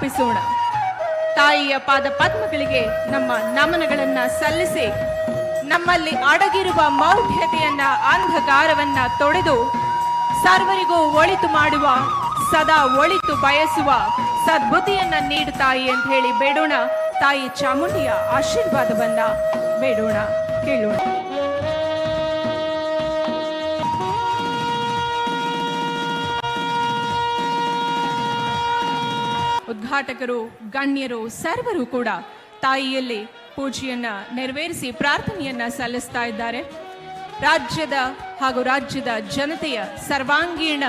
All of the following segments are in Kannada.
ಅರ್ಪಿಸೋಣ. ತಾಯಿಯ ಪಾದ ಪದ್ಮಗಳಿಗೆ ನಮ್ಮ ನಮನಗಳನ್ನ ಸಲ್ಲಿಸಿ ನಮ್ಮಲ್ಲಿ ಅಡಗಿರುವ ಮೌಢ್ಯತೆಯನ್ನ ಅಂಧಕಾರವನ್ನ ತೊಡೆದು ಸರ್ವರಿಗೂ ಒಳಿತು ಮಾಡುವ, ಸದಾ ಒಳಿತು ಬಯಸುವ ಸದ್ಬುದ್ಧಿಯನ್ನ ನೀಡು ತಾಯಿ ಅಂತ ಹೇಳಿ ಬೇಡೋಣ. ತಾಯಿ ಚಾಮುಂಡಿಯ ಆಶೀರ್ವಾದವನ್ನ ಬೇಡೋಣ, ಕೇಳೋಣ. ಉದ್ಘಾಟಕರು, ಗಣ್ಯರು ಸರ್ವರು ಕೂಡ ತಾಯಿಯಲ್ಲಿ ಪೂಜೆಯನ್ನ ನೆರವೇರಿಸಿ ಪ್ರಾರ್ಥನೆಯನ್ನ ಸಲ್ಲಿಸ್ತಾ ಇದ್ದಾರೆ. ರಾಜ್ಯದ ಹಾಗೂ ರಾಜ್ಯದ ಜನತೆಯ ಸರ್ವಾಂಗೀಣ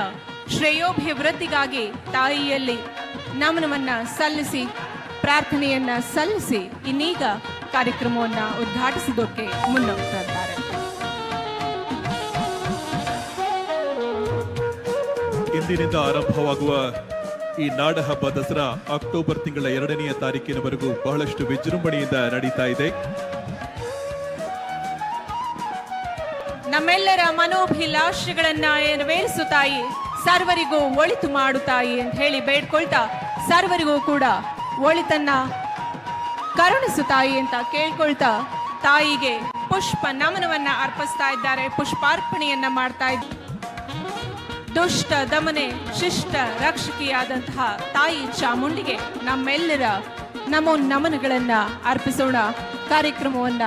ಶ್ರೇಯೋಭಿವೃದ್ಧಿಗಾಗಿ ತಾಯಿಯಲ್ಲಿ ನಮನವನ್ನ ಸಲ್ಲಿಸಿ ಪ್ರಾರ್ಥನೆಯನ್ನ ಸಲ್ಲಿಸಿ ಇನ್ನೀಗ ಕಾರ್ಯಕ್ರಮವನ್ನ ಉದ್ಘಾಟಿಸಿದಕ್ಕೆ ಮುನ್ನೋಗ್ತಾ ಇದ್ದಾರೆ. ಇಂದಿನಿಂದ ಆರಂಭವಾಗುವ ಈ ನಾಡಹಬ್ಬ ದಸರಾ ಅಕ್ಟೋಬರ್ ತಿಂಗಳ 2ನೇ ತಾರೀಕಿನವರೆಗೂ ಬಹಳಷ್ಟು ವಿಜೃಂಭಣೆಯಿಂದ ನಡೀತಾ ಇದೆ. ನಮ್ಮೆಲ್ಲರ ಮನೋಭಿಲಾಷೆಗಳನ್ನ ನೆರವೇರಿಸು ತಾಯಿ, ಸರ್ವರಿಗೂ ಒಳಿತು ಮಾಡು ತಾಯಿ ಅಂತ ಹೇಳಿ ಬೇಡ್ಕೊಳ್ತಾ ಸರ್ವರಿಗೂ ಕೂಡ ಒಳಿತನ್ನ ಕರುಣಿಸು ತಾಯಿ ಅಂತ ಕೇಳ್ಕೊಳ್ತಾ ತಾಯಿಗೆ ಪುಷ್ಪ ನಮನವನ್ನ ಅರ್ಪಿಸ್ತಾ ಇದ್ದಾರೆ, ಪುಷ್ಪಾರ್ಪಣೆಯನ್ನ ಮಾಡ್ತಾ ಇದ್ದಾರೆ. ದುಷ್ಟ ದಮನೆ ಶಿಷ್ಟ ರಕ್ಷಕಿಯಾದಂತಹ ತಾಯಿ ಚಾಮುಂಡಿಗೆ ನಮ್ಮೆಲ್ಲರ ನಮೋ ನಮನಗಳನ್ನ ಅರ್ಪಿಸೋಣ. ಕಾರ್ಯಕ್ರಮವನ್ನ